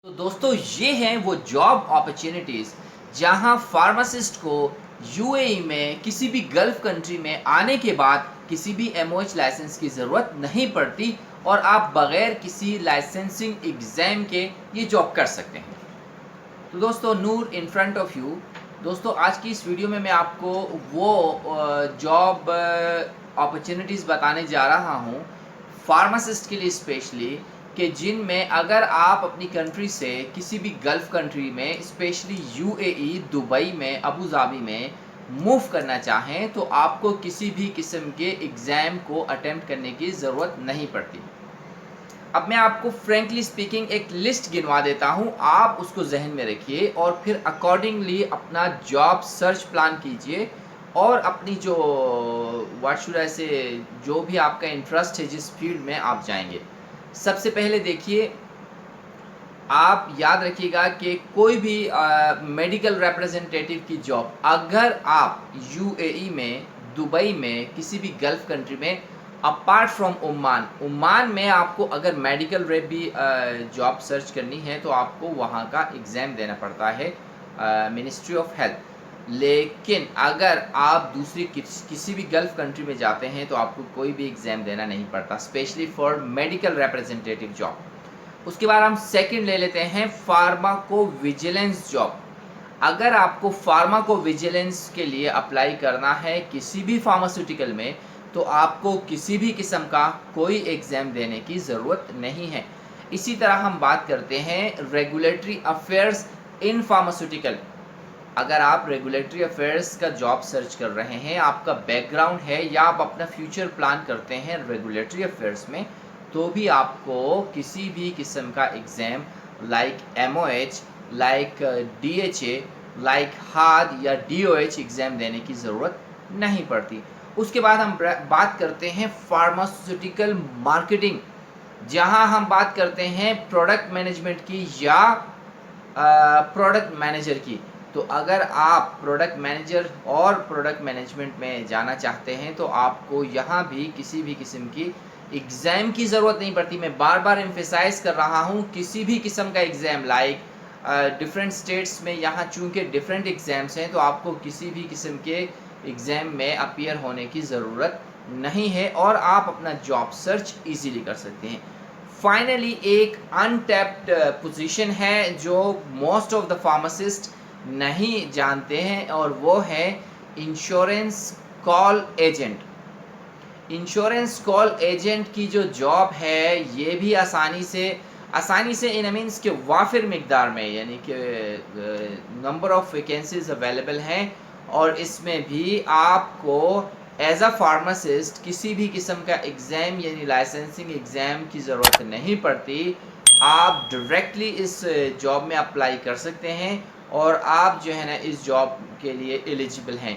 तो दोस्तों ये हैं वो जॉब अपॉर्चुनिटीज़ जहां फार्मासिस्ट को यूएई में किसी भी गल्फ कंट्री में आने के बाद किसी भी एमओएच लाइसेंस की ज़रूरत नहीं पड़ती और आप बगैर किसी लाइसेंसिंग एग्ज़ाम के ये जॉब कर सकते हैं। तो दोस्तों नूर इन फ्रंट ऑफ यू। दोस्तों आज की इस वीडियो में मैं आपको वो जॉब अपॉर्चुनिटीज़ बताने जा रहा हूँ फार्मासिस्ट के लिए स्पेशली, कि जिनमें अगर आप अपनी कंट्री से किसी भी गल्फ़ कंट्री में स्पेशली यूएई, दुबई में, अबू धाबी में मूव करना चाहें तो आपको किसी भी किस्म के एग्ज़ाम को अटेम्प्ट करने की ज़रूरत नहीं पड़ती। अब मैं आपको फ्रैंकली स्पीकिंग एक लिस्ट गिनवा देता हूँ, आप उसको जहन में रखिए और फिर अकॉर्डिंगली अपना जॉब सर्च प्लान कीजिए और अपनी जो व्हाट शुड आई से जो भी आपका इंटरेस्ट है, जिस फील्ड में आप जाएंगे। सबसे पहले देखिए, आप याद रखिएगा कि कोई भी मेडिकल रिप्रेजेंटेटिव की जॉब अगर आप यूएई में, दुबई में, किसी भी गल्फ़ कंट्री में अपार्ट फ्रॉम ओमान में आपको अगर मेडिकल रेप भी जॉब सर्च करनी है तो आपको वहाँ का एग्ज़ाम देना पड़ता है मिनिस्ट्री ऑफ हेल्थ। लेकिन अगर आप दूसरी किसी भी गल्फ़ कंट्री में जाते हैं तो आपको कोई भी एग्ज़ाम देना नहीं पड़ता, specially for medical representative job. उसके बाद हम सेकंड ले लेते हैं फार्माकोविजिलेंस जॉब। अगर आपको फार्माकोविजिलेंस के लिए अप्लाई करना है किसी भी फार्मास्यूटिकल में तो आपको किसी भी किस्म का कोई एग्ज़ाम देने की ज़रूरत नहीं है। इसी तरह हम बात करते हैं रेगुलेटरी अफेयर्स इन फार्मास्यूटिकल। अगर आप रेगुलेटरी अफेयर्स का जॉब सर्च कर रहे हैं, आपका बैकग्राउंड है या आप अपना फ्यूचर प्लान करते हैं रेगुलेटरी अफेयर्स में, तो भी आपको किसी भी किस्म का exam like MOH, like DHA, like hard या डीओएच एग्ज़ाम देने की ज़रूरत नहीं पड़ती। उसके बाद हम बात करते हैं फार्मास्यूटिकल मार्केटिंग, जहां हम बात करते हैं प्रोडक्ट मैनेजमेंट की या प्रोडक्ट मैनेजर की। तो अगर आप प्रोडक्ट मैनेजर और प्रोडक्ट मैनेजमेंट में जाना चाहते हैं तो आपको यहाँ भी किसी भी किस्म की एग्ज़ाम की ज़रूरत नहीं पड़ती। मैं बार बार एम्फेसाइज कर रहा हूँ, किसी भी किस्म का एग्ज़ाम लाइक डिफरेंट स्टेट्स में यहाँ चूँकि डिफरेंट एग्ज़ाम्स हैं तो आपको किसी भी किस्म के एग्ज़ाम में अपीयर होने की ज़रूरत नहीं है और आप अपना जॉब सर्च इजीली कर सकते हैं। फाइनली एक अनटैप्ड पोजीशन है जो मोस्ट ऑफ द फार्मासिस्ट नहीं जानते हैं और वो है insurance call agent. Insurance call agent की जो जॉब है ये भी आसानी से इन मीन्स के वाफिर मिकदार में, यानी कि नंबर ऑफ वैकेंसीज अवेलेबल हैं और इसमें भी आपको एज अ फार्मासिस्ट किसी भी किस्म का एग्ज़ाम यानी लाइसेंसिंग एग्ज़ाम की ज़रूरत नहीं पड़ती। आप डायरेक्टली इस जॉब में अप्लाई कर सकते हैं और आप जो है ना इस जॉब के लिए एलिजिबल हैं।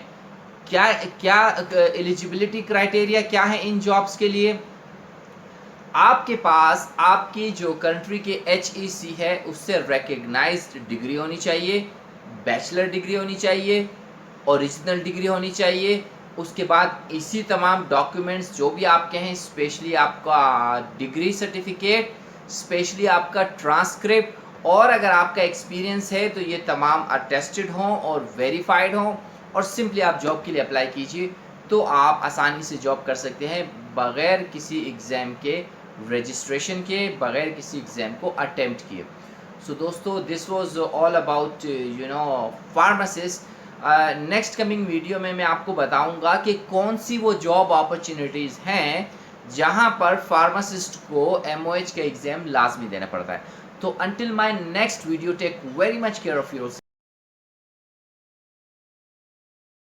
क्या क्या एलिजिबिलिटी क्राइटेरिया क्या है इन जॉब्स के लिए? आपके पास आपकी जो कंट्री के एचईसी है उससे रिकग्नाइज्ड डिग्री होनी चाहिए, बैचलर डिग्री होनी चाहिए, ओरिजिनल डिग्री होनी चाहिए। उसके बाद इसी तमाम डॉक्यूमेंट्स जो भी आपके हैं, स्पेशली आपका डिग्री सर्टिफिकेट, स्पेशली आपका ट्रांसक्रिप्ट, और अगर आपका एक्सपीरियंस है तो ये तमाम अटेस्टेड हों और वेरीफाइड हों और सिंपली आप जॉब के लिए अप्लाई कीजिए तो आप आसानी से जॉब कर सकते हैं बग़ैर किसी एग्ज़ाम के रजिस्ट्रेशन के, बग़ैर किसी एग्ज़ाम को अटेम्प्ट किए। सो दोस्तों this was all about pharmacist. Next coming video में मैं आपको बताऊंगा कि कौन सी वो जॉब अपॉर्चुनिटीज़ हैं जहां पर फार्मासिस्ट को एमओएच का एग्ज़ाम लाजमी देना पड़ता है। तो until my next video, take very much care of your